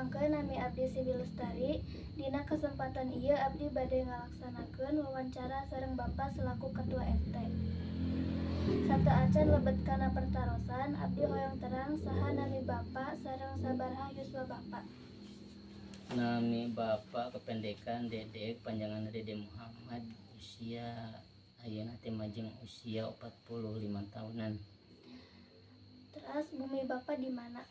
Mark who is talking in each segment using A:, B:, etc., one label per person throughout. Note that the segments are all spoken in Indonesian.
A: Pangkeun nami abdi Sibi Lestari. Dina kesempatan ieu abdi bade ngalaksanakeun wawancara sareng Bapa selaku Ketua RT. Sateuacan lebet kana pertarosan, abdi hoyong terang saha nami Bapa sareng sabaraha yuswa Bapa.
B: Nami Bapa kependekan Dedek, panjangan Dede Muhammad, usia ayeuna teh majeng usia 45 tahunan.
A: Teras bumi Bapa di mana?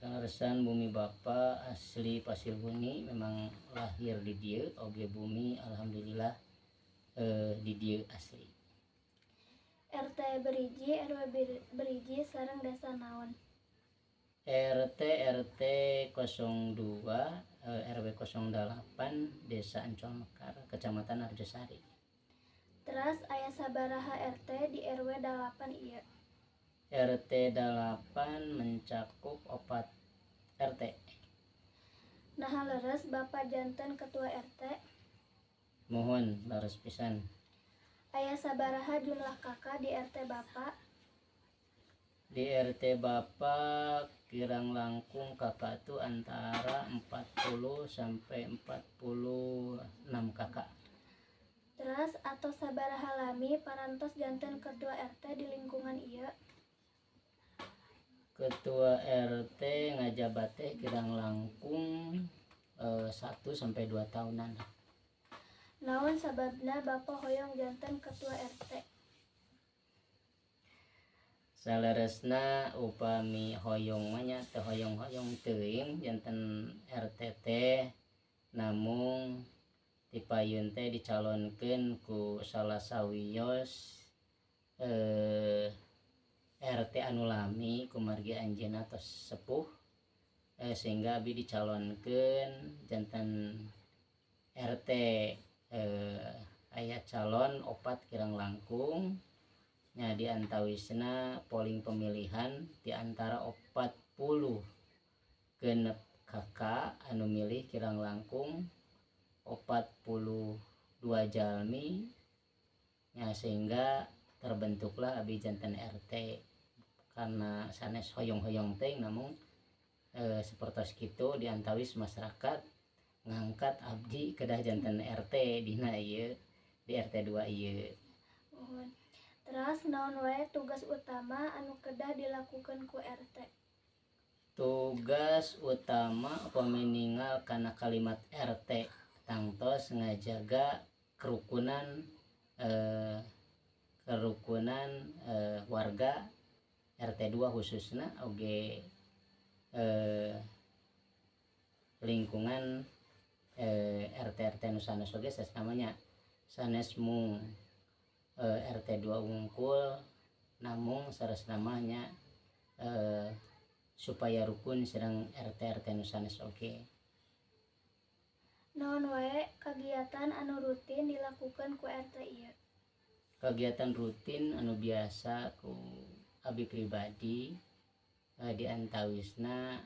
B: Kangresan bumi Bapa asli Pasir Buni, memang lahir di dieu, oge bumi alhamdulillah di dieu asli.
A: RT beriji, RW beriji sareng desa naon?
B: RT 02 RW 08 Desa Ancol Mekar, Kecamatan Arjosari.
A: Teras aya sabaraha RT di RW 8 ieu?
B: RT 8 mencakup 4 RT.
A: Naha leres Bapa janten Ketua RT?
B: Mohon leres pisan.
A: Aya sabaraha jumlah kakak di RT Bapa?
B: Di RT Bapak kirang langkung kakak itu antara 40 sampai 46 kakak.
A: Teras atau sabaraha lami parantos janten Ketua RT di lingkungan ieu?
B: Ketua RT ngajabat teh kirang langkung 1 sampai 2 tahunan.
A: Naon sababna Bapa hoyong janten Ketua RT?
B: Saleresna upami hoyong manya teh hoyong-hoyong teuing janten RT teh, namung tipayun teh dicalonkeun ku salah sawios RT anu lami kumargi anjeunna tos sepuh, sehingga abdi dicalonkeun janten RT aya calon 4 kirang langkung nya diantawisna polling pemilihan di antara 40 genep kakak anu milih kirang langkung 42 jalmi nya, sehingga terbentuklah abdi janten RT karena sanes hoyong-hoyong teh, namun sapertos kitu diantawis masyarakat ngangkat abdi kedah janten RT dina ieu di RT 2 ieu.
A: Teras naon wae tugas utama anu kedah dilakukan ku RT?
B: Tugas utama paminingal kana kalimat RT tangtos ngajaga kerukunan warga RT 2 khususna oge lingkungan RT nu sanes oge namanya sanes mung RT 2 wungkul, namung sanes namanya supaya rukun sedang RT nu sanes oge.
A: Naon wae kagiatan anu rutin dilakukan ku RT ieu?
B: Kegiatan rutin anu biasa ku abdi pribadi diantawisna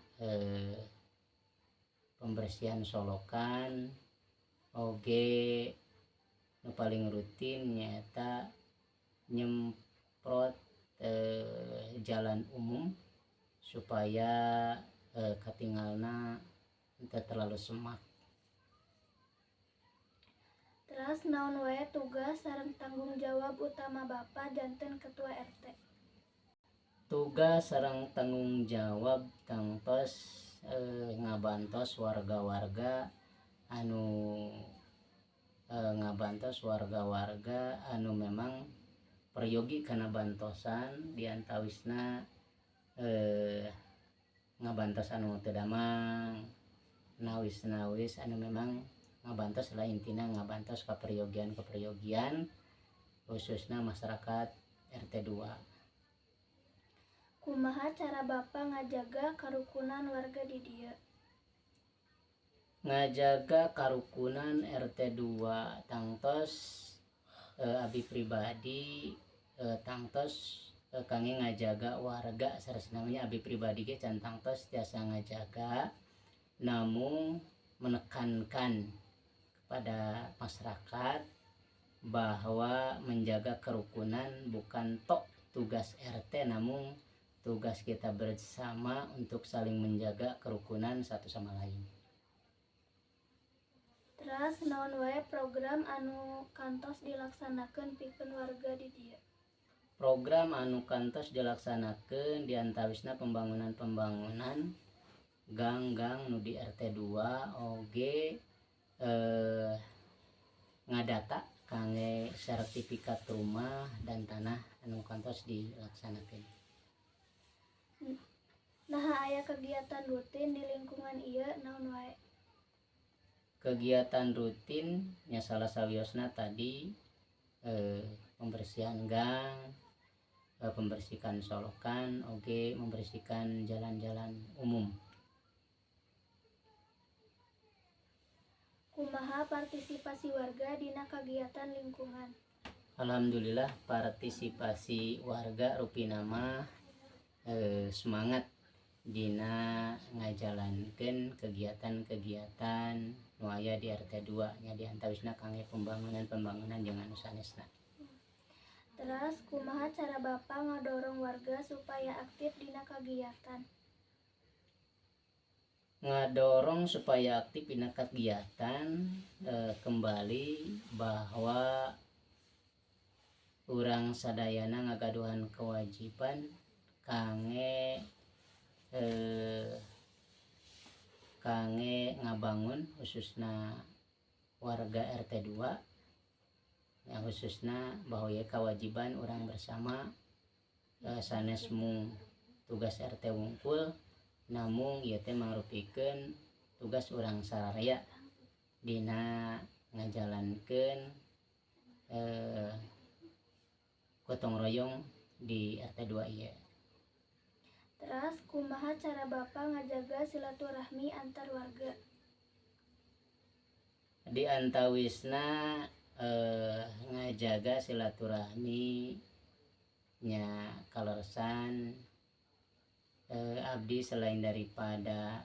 B: pembersihan solokan, oge nu paling rutin nyaeta nyemprot jalan umum supaya katingalna teu terlalu semak.
A: Teras naon wae tugas sareng tanggung jawab utama Bapa janten Ketua RT?
B: Tugas sareng tanggung jawab tangtos ngabantos warga-warga anu memang peryogi kana bantosan, diantawisna ngabantos anu teu damang, nawis-nawis anu memang ngabantos lah, intina ngabantos kaperyogian khususna masyarakat RT 2.
A: Kumaha cara Bapa ngajaga karukunan warga di dieu?
B: Ngajaga karukunan RT 2 tangtos abdi pribadi tangtos kangge ngajaga warga saresnamanya abdi pribadi ge can tangtos tiasa ngajaga, namung menekankan kepada masyarakat bahwa menjaga kerukunan bukan tok tugas RT, namun tugas kita bersama untuk saling menjaga kerukunan satu sama lain.
A: Teras naon wae program anu kantos dilaksanakeun pikeun warga di dieu?
B: Program anu kantos dilaksanakeun diantawisna pembangunan gang-gang nu di RT 2 oge ngadata kangge sertifikat rumah dan tanah anu kantos dilaksanakeun.
A: Nah aya kegiatan rutin di lingkungan ieu naon wae?
B: Kegiatan rutin nya salah sawiosna tadi pembersihan gang, pembersihan solokan, oge membersihkan jalan-jalan umum.
A: Kumaha partisipasi warga dina kegiatan lingkungan?
B: Alhamdulillah partisipasi warga rupina mah semangat dina ngajalankeun kegiatan-kegiatan nu aya di RT 2 nya diantawisna kangge pembangunan jeung anu sanesna.
A: Teras kumaha cara Bapak ngadorong warga supaya aktif dina kegiatan?
B: Ngadorong supaya aktif dina kegiatan kembali bahwa urang sadayana ngagaduhan kewajiban kangge ngabangun khususna warga RT 2 yang khususna bahwa ya kewajiban orang bersama sanes mung tugas RT wungkul namun ieu teh mangrupikeun tugas urang sararea dina ngajalankeun gotong royong di RT 2 ieu.
A: Teras kumaha cara Bapak ngajaga silaturahmi antar warga?
B: Di antawisna ngajaga silaturahmi nya kaleresan abdi selain daripada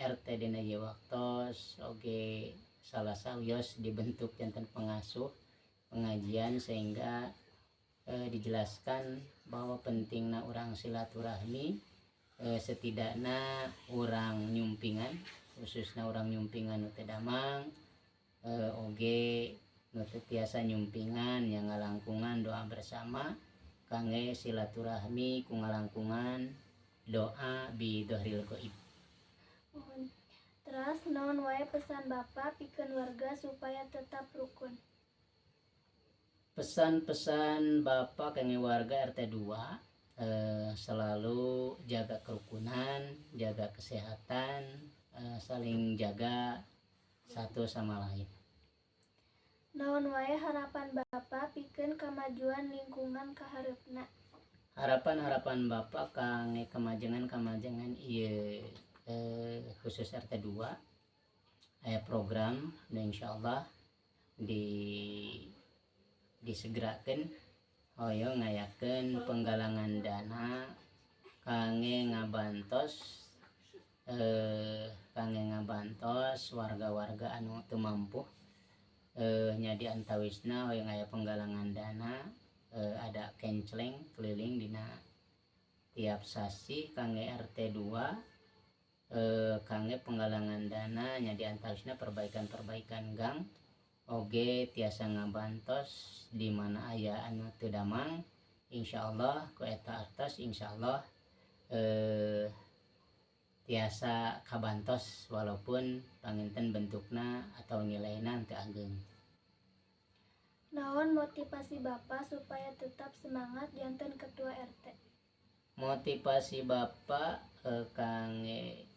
B: RT dina ieu waktos oge salah sawios dibentuk janten pengasuh pengajian sehingga dijelaskan bahwa pentingna urang silaturahmi setidakna urang nyumpingan khususna urang nyumpingan nu teu damang oge nu teu tiasa nyumpingan yang ngalangkungan doa bersama kangge silaturahmi ku ngalangkungan doa bi dhahril ghaib.
A: Teras naon wae pesan Bapak pikeun warga supaya tetap rukun?
B: Pesan-pesan Bapak kangge warga RT 2 selalu jaga kerukunan, jaga kesehatan, saling jaga satu sama lain.
A: Naon wae harapan Bapak pikeun kamajuan lingkungan kahareupna?
B: Harapan Bapak kangge kemajangan ieu khusus RT 2 aya program dan insyaallah disegerakeun hoyong ngayakeun penggalangan dana kangge ngabantos warga-warga anu teu mampu nya diantawisna hoyong aya penggalangan dana ada kenceleng keliling dina tiap sasi kangge RT 2 kangge penggalangan dana nya diantawisna perbaikan gang oge tiasa ngabantos di mana aya anu teu damang insyaallah ku eta artos insyaallah tiasa kabantos walaupun panginten bentukna atau nilaina teu ageng.
A: Naon motivasi Bapak supaya tetap semangat janten ketua RT?
B: Motivasi Bapak kangge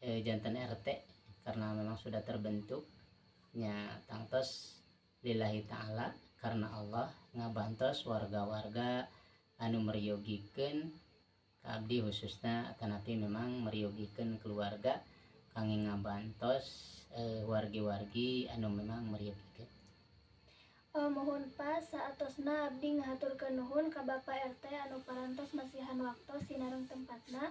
B: janten RT karena memang sudah terbentuk nya tangtos lillahi ta'ala karena Allah ngabantos warga-warga anu meriogikeun ka abdi khususna tanapi memang meriogikeun keluarga kangge ngabantos wargi-wargi anu memang meriogikeun.
A: Mohon pas saatosna abdi ngahaturkeun nuhun ka Bapak RT anu parantos masihan waktos sinareng tempatna.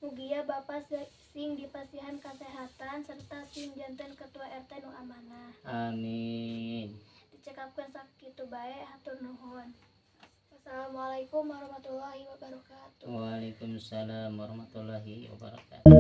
A: Mugia Bapak sing dipasihan kasehatan serta sing janten ketua RT nu amanah.
B: Amin.
A: Dicekapkeun sakitu bae hatur nuhun. Assalamualaikum warahmatullahi wabarakatuh.
B: Waalaikumsalam warahmatullahi wabarakatuh.